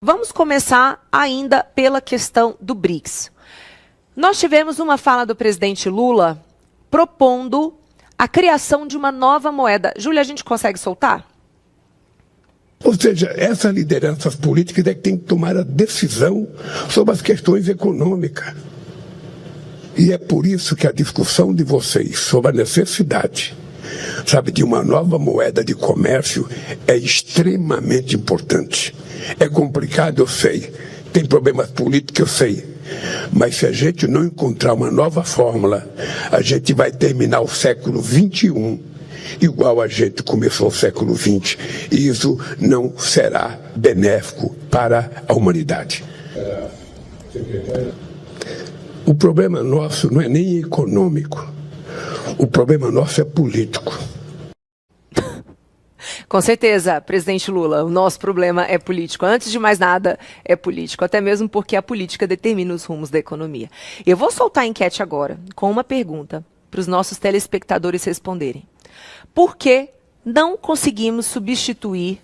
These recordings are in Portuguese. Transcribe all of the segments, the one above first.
Vamos começar ainda pela questão do BRICS. Nós tivemos uma fala do presidente Lula propondo a criação de uma nova moeda. Júlia, a gente consegue soltar? Ou seja, essas lideranças políticas é que têm que tomar a decisão sobre as questões econômicas. E é por isso que a discussão de vocês sobre a necessidade, sabe, de uma nova moeda de comércio é extremamente importante. É complicado, eu sei. Tem problemas políticos, eu sei. Mas se a gente não encontrar uma nova fórmula, a gente vai terminar o século XXI igual a gente começou o século XX. E isso não será benéfico para a humanidade. O problema nosso não é nem econômico. O problema nosso é político. Com certeza, presidente Lula, o nosso problema é político. Antes de mais nada, é político. Até mesmo porque a política determina os rumos da economia. Eu vou soltar a enquete agora com uma pergunta para os nossos telespectadores responderem. Por que não conseguimos substituir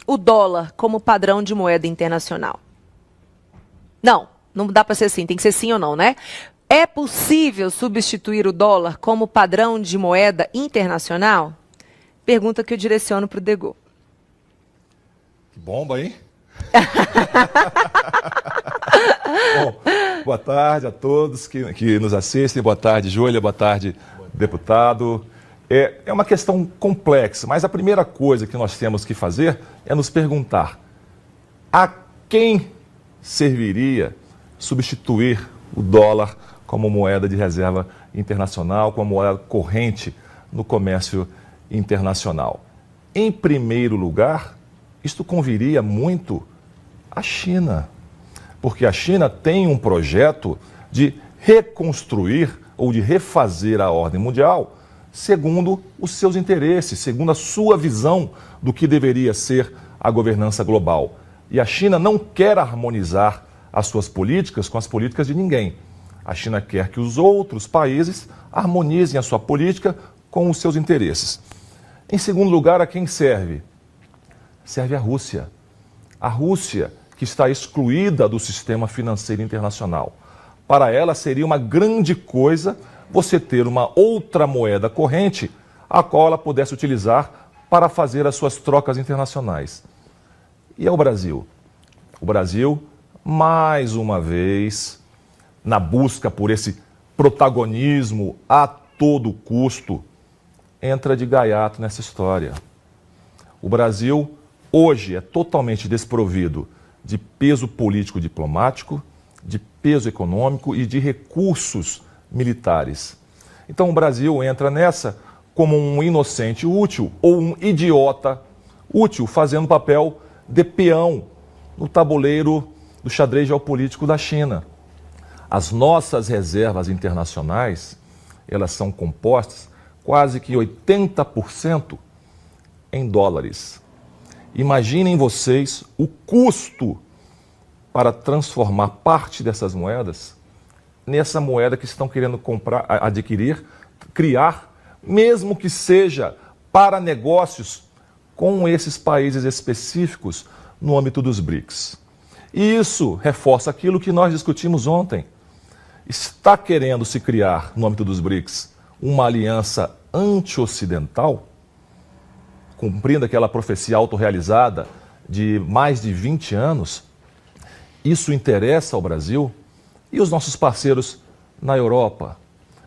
o dólar como padrão de moeda internacional? Não dá para ser assim, tem que ser sim ou não, né? É possível substituir o dólar como padrão de moeda internacional? Pergunta que eu direciono para o Degô. Que bomba, hein? Bom, boa tarde a todos que nos assistem. Boa tarde, Júlia. Boa tarde, deputado. É uma questão complexa, mas a primeira coisa que nós temos que fazer é nos perguntar a quem serviria substituir o dólar como moeda de reserva internacional, como moeda corrente no comércio internacional. Em primeiro lugar, isto conviria muito à China, porque a China tem um projeto de reconstruir ou de refazer a ordem mundial segundo os seus interesses, segundo a sua visão do que deveria ser a governança global. E a China não quer harmonizar as suas políticas com as políticas de ninguém. A China quer que os outros países harmonizem a sua política com os seus interesses. Em segundo lugar, a quem serve? Serve a Rússia. A Rússia, que está excluída do sistema financeiro internacional. Para ela seria uma grande coisa você ter uma outra moeda corrente a qual ela pudesse utilizar para fazer as suas trocas internacionais. E é o Brasil. O Brasil, mais uma vez, na busca por esse protagonismo a todo custo, entra de gaiato nessa história. O Brasil hoje é totalmente desprovido de peso político diplomático, de peso econômico e de recursos militares. Então o Brasil entra nessa como um inocente útil ou um idiota útil, fazendo papel de peão no tabuleiro do xadrez geopolítico da China. As nossas reservas internacionais, elas são compostas quase que 80% em dólares. Imaginem vocês o custo para transformar parte dessas moedas nessa moeda que estão querendo comprar, adquirir, criar, mesmo que seja para negócios com esses países específicos no âmbito dos BRICS. E isso reforça aquilo que nós discutimos ontem. Está querendo se criar, no âmbito dos BRICS, uma aliança anti-ocidental, cumprindo aquela profecia autorrealizada de mais de 20 anos. Isso interessa ao Brasil e os nossos parceiros na Europa,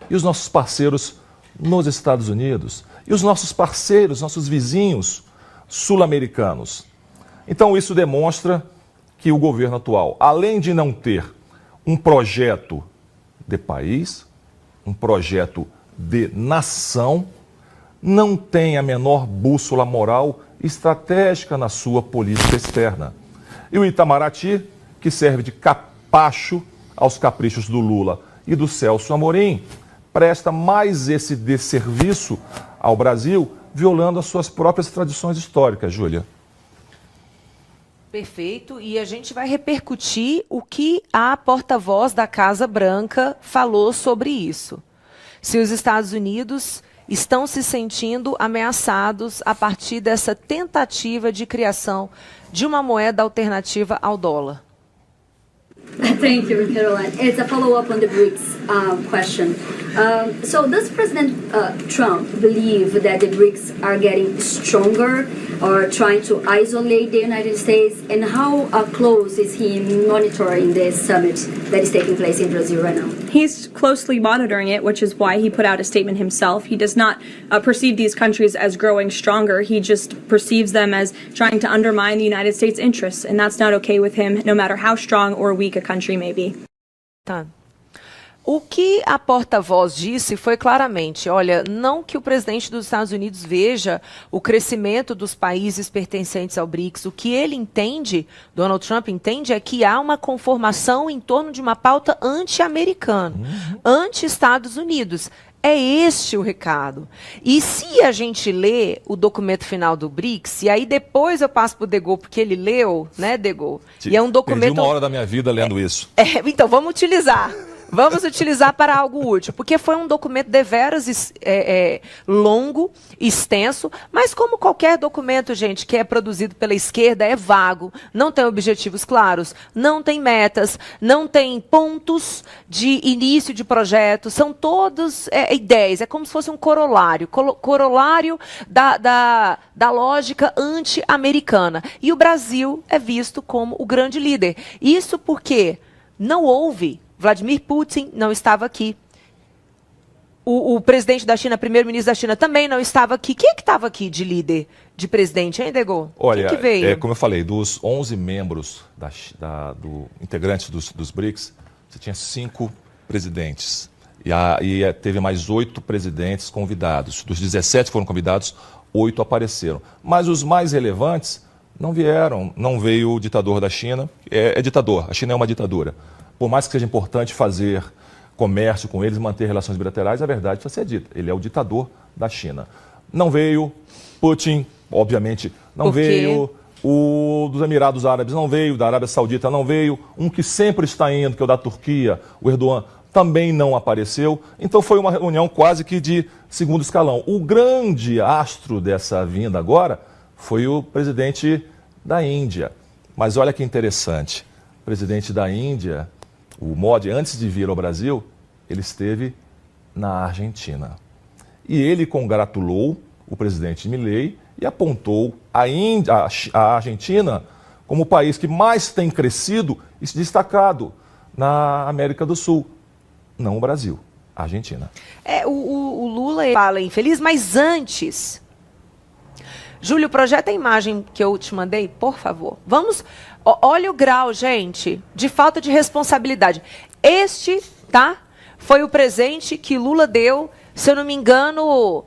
e os nossos parceiros nos Estados Unidos, e os nossos parceiros, nossos vizinhos sul-americanos. Então isso demonstra que o governo atual, além de não ter um projeto de país, um projeto de nação, não tem a menor bússola moral estratégica na sua política externa. E o Itamaraty, que serve de capacho aos caprichos do Lula e do Celso Amorim, presta mais esse desserviço ao Brasil, violando as suas próprias tradições históricas, Júlia. Perfeito, e a gente vai repercutir o que a porta-voz da Casa Branca falou sobre isso. Se os Estados Unidos estão se sentindo ameaçados a partir dessa tentativa de criação de uma moeda alternativa ao dólar? Thank you, Caroline. It's a follow-up on the BRICS question. So does President Trump believe that the BRICS are getting stronger or trying to isolate the United States? And how close is he monitoring this summit that is taking place in Brazil right now? He's closely monitoring it, which is why he put out a statement himself. He does not perceive these countries as growing stronger. He just perceives them as trying to undermine the United States' interests, and that's not okay with him, no matter how strong or weak a country may be. Tá. O que a porta-voz disse foi claramente, olha, não que o presidente dos Estados Unidos veja o crescimento dos países pertencentes ao BRICS. O que ele entende, Donald Trump entende, é que há uma conformação em torno de uma pauta anti-americana, anti-Estados Unidos. É este o recado. E se a gente lê o documento final do BRICS, e aí depois eu passo para o Degol, porque ele leu, né, Degol? E é um documento... Perdi uma hora da minha vida lendo isso. Então, vamos utilizar. Vamos utilizar para algo útil, porque foi um documento deveras longo, extenso, mas como qualquer documento, gente, que é produzido pela esquerda, é vago, não tem objetivos claros, não tem metas, não tem pontos de início de projeto, são todas ideias, é como se fosse um corolário, corolário da lógica anti-americana. E o Brasil é visto como o grande líder. Isso porque não houve... Vladimir Putin não estava aqui. O presidente da China, primeiro-ministro da China, também não estava aqui. Quem é que estava aqui de líder, de presidente, hein, Degol? Olha, quem que veio? Como eu falei, dos 11 membros integrantes dos BRICS, você tinha 5 presidentes. E teve mais 8 presidentes convidados. Dos 17 que foram convidados, 8 apareceram. Mas os mais relevantes não vieram. Não veio o ditador da China. É ditador, a China é uma ditadura. Por mais que seja importante fazer comércio com eles, manter relações bilaterais, a verdade precisa ser dita. Ele é o ditador da China. Não veio Putin, obviamente, não veio o dos Emirados Árabes, não veio, da Arábia Saudita não veio, um que sempre está indo, que é o da Turquia, o Erdogan, também não apareceu. Então foi uma reunião quase que de segundo escalão. O grande astro dessa vinda agora foi o presidente da Índia. Mas olha que interessante, o presidente da Índia... O Modi, antes de vir ao Brasil, ele esteve na Argentina. E ele congratulou o presidente Milei e apontou a Argentina como o país que mais tem crescido e se destacado na América do Sul. Não o Brasil, a Argentina. O Lula fala infeliz, mas antes... Júlio, projeta a imagem que eu te mandei, por favor. Vamos... Olha o grau, gente, de falta de responsabilidade. Este, tá, foi o presente que Lula deu, se eu não me engano,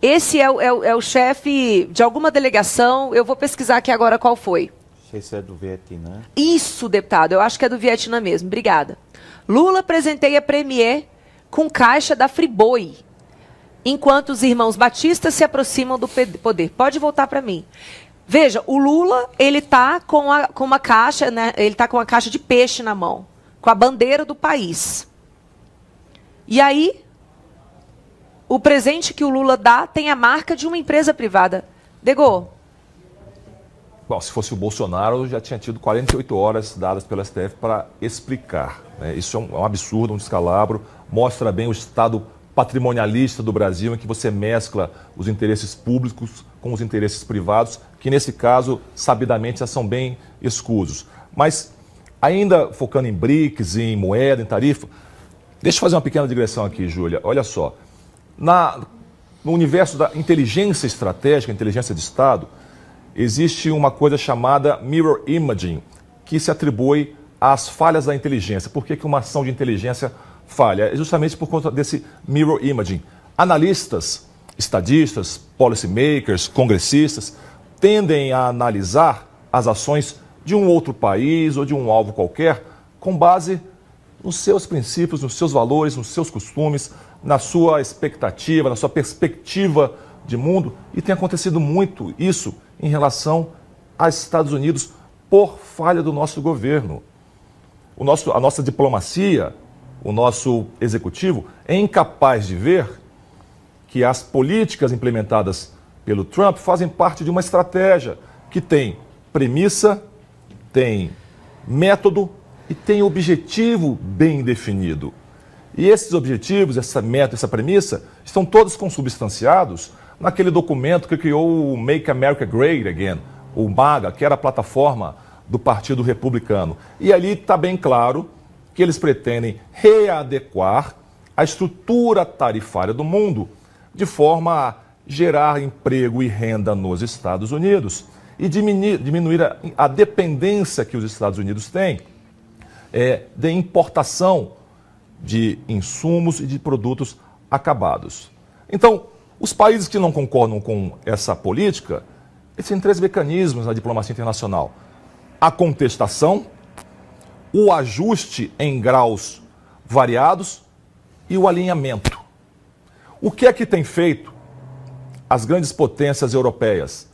esse é o chefe de alguma delegação, eu vou pesquisar aqui agora qual foi. Não sei se é do Vietnã. Isso, deputado, eu acho que é do Vietnã mesmo, obrigada. Lula presenteia Premier com caixa da Friboi, enquanto os irmãos Batista se aproximam do poder. Pode voltar para mim. Veja, o Lula, ele está com uma caixa, né? Ele está com uma caixa de peixe na mão, com a bandeira do país. E aí, o presente que o Lula dá tem a marca de uma empresa privada. Degol. Bom, se fosse o Bolsonaro, já tinha tido 48 horas dadas pela STF para explicar. Né? Isso é um absurdo, um descalabro, mostra bem o estado patrimonialista do Brasil, em que você mescla os interesses públicos com os interesses privados, que nesse caso, sabidamente, já são bem escusos. Mas, ainda focando em BRICS, em moeda, em tarifa, deixa eu fazer uma pequena digressão aqui, Júlia. Olha só, no universo da inteligência estratégica, inteligência de Estado, existe uma coisa chamada mirror imaging, que se atribui às falhas da inteligência. Por que uma ação de inteligência falha? É justamente por conta desse mirror imaging. Analistas, estadistas, policymakers, congressistas, tendem a analisar as ações de um outro país ou de um alvo qualquer com base nos seus princípios, nos seus valores, nos seus costumes, na sua expectativa, na sua perspectiva de mundo. E tem acontecido muito isso em relação aos Estados Unidos por falha do nosso governo. A nossa diplomacia, o nosso executivo é incapaz de ver que as políticas implementadas pelo Trump fazem parte de uma estratégia que tem premissa, tem método e tem objetivo bem definido. E esses objetivos, essa meta, essa premissa, estão todos consubstanciados naquele documento que criou o Make America Great Again, o MAGA, que era a plataforma do Partido Republicano. E ali está bem claro que eles pretendem readequar a estrutura tarifária do mundo de forma a gerar emprego e renda nos Estados Unidos e diminuir a dependência que os Estados Unidos têm de importação de insumos e de produtos acabados. Então, os países que não concordam com essa política, eles têm 3 mecanismos na diplomacia internacional: a contestação, o ajuste em graus variados e o alinhamento. O que é que tem feito as grandes potências europeias?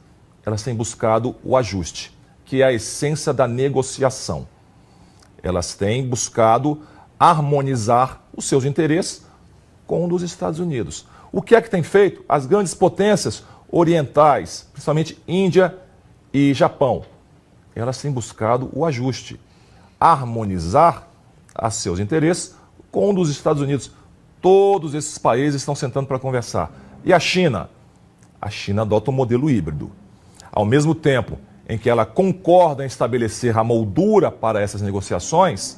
Elas têm buscado o ajuste, que é a essência da negociação. Elas têm buscado harmonizar os seus interesses com o dos Estados Unidos. O que é que tem feito as grandes potências orientais, principalmente Índia e Japão? Elas têm buscado o ajuste, harmonizar os seus interesses com o dos Estados Unidos. Todos esses países estão sentando para conversar. E a China? A China adota um modelo híbrido. Ao mesmo tempo em que ela concorda em estabelecer a moldura para essas negociações,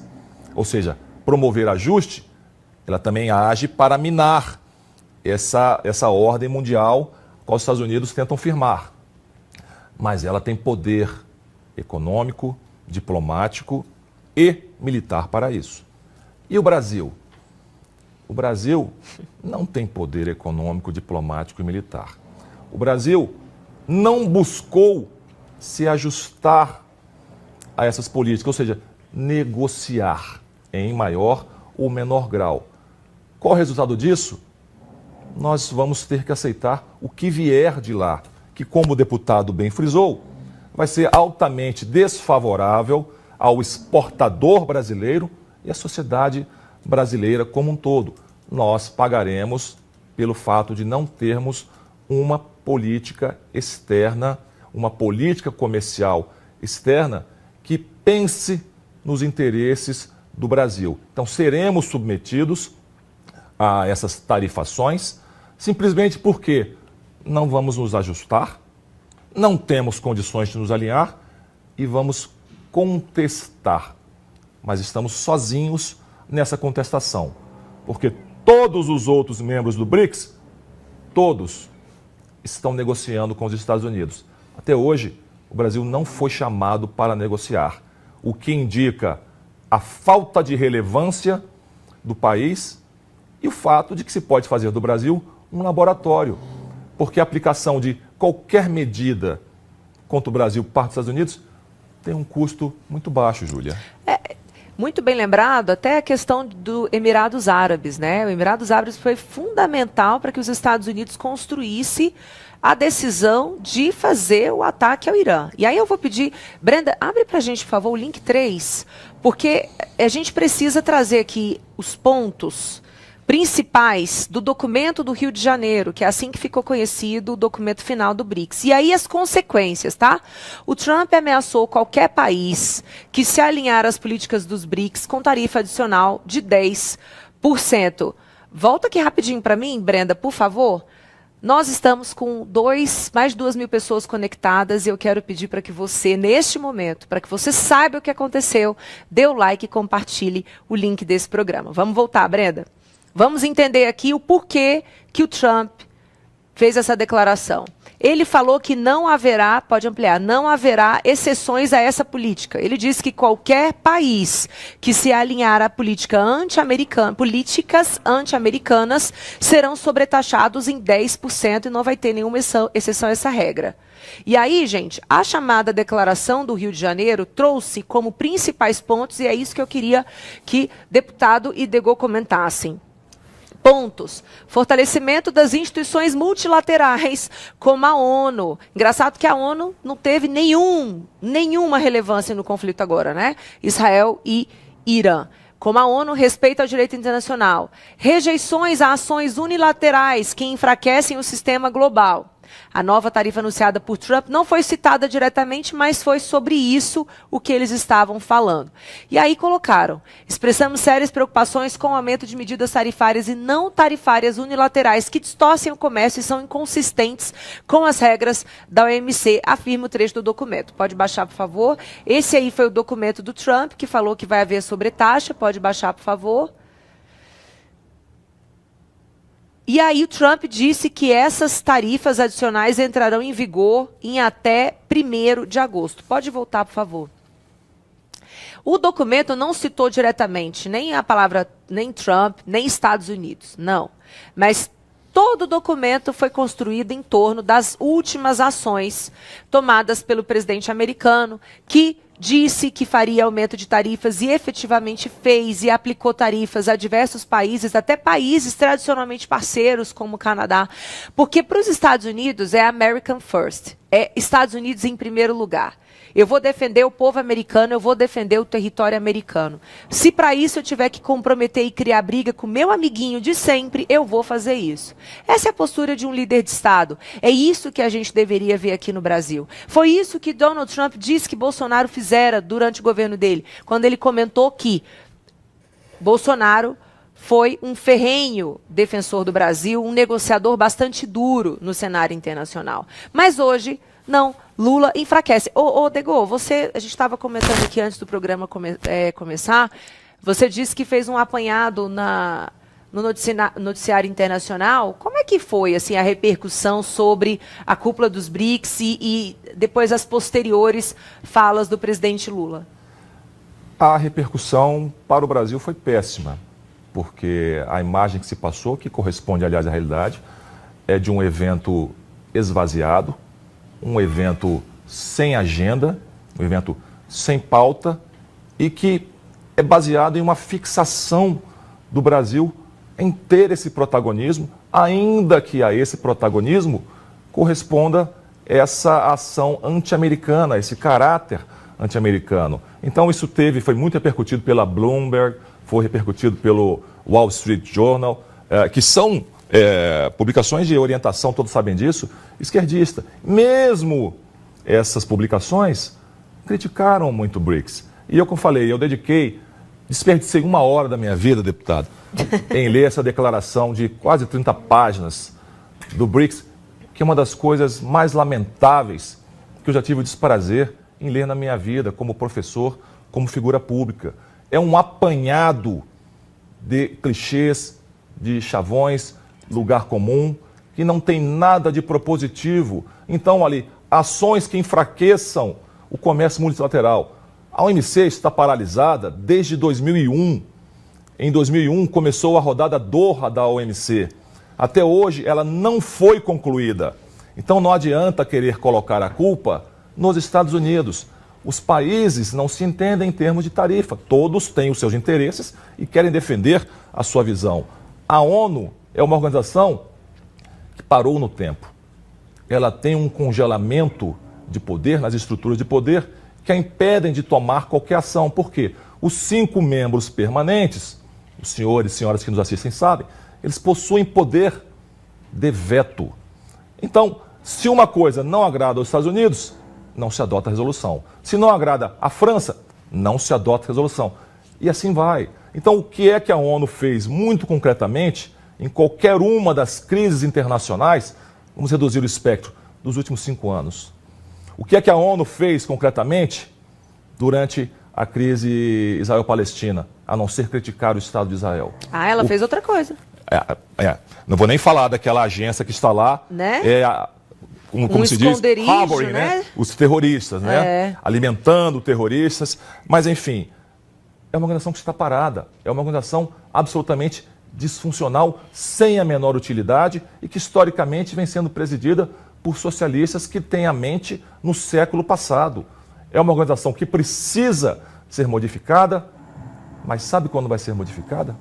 ou seja, promover ajuste, ela também age para minar essa ordem mundial que os Estados Unidos tentam firmar. Mas ela tem poder econômico, diplomático e militar para isso. E o Brasil? O Brasil não tem poder econômico, diplomático e militar. O Brasil não buscou se ajustar a essas políticas, ou seja, negociar em maior ou menor grau. Qual o resultado disso? Nós vamos ter que aceitar o que vier de lá, que, como o deputado bem frisou, vai ser altamente desfavorável ao exportador brasileiro e à sociedade brasileira como um todo. Nós pagaremos pelo fato de não termos uma política externa, uma política comercial externa que pense nos interesses do Brasil. Então, seremos submetidos a essas tarifações simplesmente porque não vamos nos ajustar, não temos condições de nos alinhar e vamos contestar. Mas estamos sozinhos nessa contestação, porque todos os outros membros do BRICS, todos estão negociando com os Estados Unidos. Até hoje, o Brasil não foi chamado para negociar, o que indica a falta de relevância do país e o fato de que se pode fazer do Brasil um laboratório, porque a aplicação de qualquer medida contra o Brasil por parte dos Estados Unidos tem um custo muito baixo, Júlia. Muito bem lembrado, até a questão do Emirados Árabes, né? O Emirados Árabes foi fundamental para que os Estados Unidos construísse a decisão de fazer o ataque ao Irã. E aí eu vou pedir, Brenda, abre para a gente, por favor, o link 3, porque a gente precisa trazer aqui os pontos principais do documento do Rio de Janeiro, que é assim que ficou conhecido o documento final do BRICS. E aí as consequências, tá? O Trump ameaçou qualquer país que se alinhar às políticas dos BRICS com tarifa adicional de 10%. Volta aqui rapidinho para mim, Brenda, por favor. Nós estamos com mais de 2.000 pessoas conectadas e eu quero pedir para que você, neste momento, para que você saiba o que aconteceu, dê o like e compartilhe o link desse programa. Vamos voltar, Brenda? Vamos entender aqui o porquê que o Trump fez essa declaração. Ele falou que não haverá, pode ampliar, não haverá exceções a essa política. Ele disse que qualquer país que se alinhar à políticas anti-americanas serão sobretaxados em 10% e não vai ter nenhuma exceção a essa regra. E aí, gente, a chamada Declaração do Rio de Janeiro trouxe como principais pontos, e é isso que eu queria que deputado e Degô comentassem. Pontos. Fortalecimento das instituições multilaterais, como a ONU. Engraçado que a ONU não teve nenhuma relevância no conflito agora, né? Israel e Irã. como a ONU, respeito ao direito internacional, rejeições a ações unilaterais que enfraquecem o sistema global. A nova tarifa anunciada por Trump não foi citada diretamente, mas foi sobre isso o que eles estavam falando. E aí colocaram: expressamos sérias preocupações com o aumento de medidas tarifárias e não tarifárias unilaterais que distorcem o comércio e são inconsistentes com as regras da OMC, afirma o trecho do documento. Pode baixar, por favor. Esse aí foi o documento do Trump, que falou que vai haver sobretaxa. Pode baixar, por favor. E aí o Trump disse que essas tarifas adicionais entrarão em vigor em até 1º de agosto. Pode voltar, por favor. O documento não citou diretamente nem a palavra, nem Trump, nem Estados Unidos, não. Mas todo o documento foi construído em torno das últimas ações tomadas pelo presidente americano, que disse que faria aumento de tarifas e efetivamente fez e aplicou tarifas a diversos países, até países tradicionalmente parceiros como o Canadá, porque para os Estados Unidos é American First, é Estados Unidos em primeiro lugar. Eu vou defender o povo americano, eu vou defender o território americano. Se para isso eu tiver que comprometer e criar briga com meu amiguinho de sempre, eu vou fazer isso. Essa é a postura de um líder de Estado. É isso que a gente deveria ver aqui no Brasil. Foi isso que Donald Trump disse que Bolsonaro fizera durante o governo dele, quando ele comentou que Bolsonaro foi um ferrenho defensor do Brasil, um negociador bastante duro no cenário internacional. Mas hoje, não, Lula enfraquece. Dego, a gente estava comentando aqui antes do programa começar, você disse que fez um apanhado no noticiário internacional. Como é que foi assim, a repercussão sobre a cúpula dos BRICS e depois as posteriores falas do presidente Lula? A repercussão para o Brasil foi péssima, porque a imagem que se passou, que corresponde, aliás, à realidade, é de um evento esvaziado, um evento sem agenda, um evento sem pauta e que é baseado em uma fixação do Brasil em ter esse protagonismo, ainda que a esse protagonismo corresponda essa ação anti-americana, esse caráter anti-americano. Então isso foi muito repercutido pela Bloomberg, foi repercutido pelo Wall Street Journal, que são publicações de orientação, todos sabem disso, esquerdista. Mesmo essas publicações criticaram muito o BRICS. E eu, como falei, desperdicei 1 hora da minha vida, deputado, em ler essa declaração de quase 30 páginas do BRICS, que é uma das coisas mais lamentáveis que eu já tive o desprazer em ler na minha vida, como professor, como figura pública. É um apanhado de clichês, de chavões, lugar comum, que não tem nada de propositivo. Então, ali, ações que enfraqueçam o comércio multilateral. A OMC está paralisada desde 2001. Em 2001 começou a rodada Doha da OMC. Até hoje ela não foi concluída. Então não adianta querer colocar a culpa nos Estados Unidos. Os países não se entendem em termos de tarifa. Todos têm os seus interesses e querem defender a sua visão. A ONU é uma organização que parou no tempo. Ela tem um congelamento de poder, nas estruturas de poder, que a impedem de tomar qualquer ação. Por quê? Os 5 membros permanentes, os senhores e senhoras que nos assistem sabem, eles possuem poder de veto. Então, se uma coisa não agrada aos Estados Unidos, não se adota a resolução. Se não agrada à França, não se adota a resolução. E assim vai. Então, o que é que a ONU fez muito concretamente em qualquer uma das crises internacionais? Vamos reduzir o espectro dos últimos 5 anos. O que é que a ONU fez concretamente durante a crise Israel-Palestina, a não ser criticar o Estado de Israel? Ela fez outra coisa. Não vou nem falar daquela agência que está lá, né? Como se diz, harboring, né? Os terroristas, né? Alimentando terroristas. Mas, enfim, é uma organização que está parada. É uma organização absolutamente disfuncional, sem a menor utilidade e que, historicamente, vem sendo presidida por socialistas que têm a mente no século passado. É uma organização que precisa ser modificada, mas sabe quando vai ser modificada?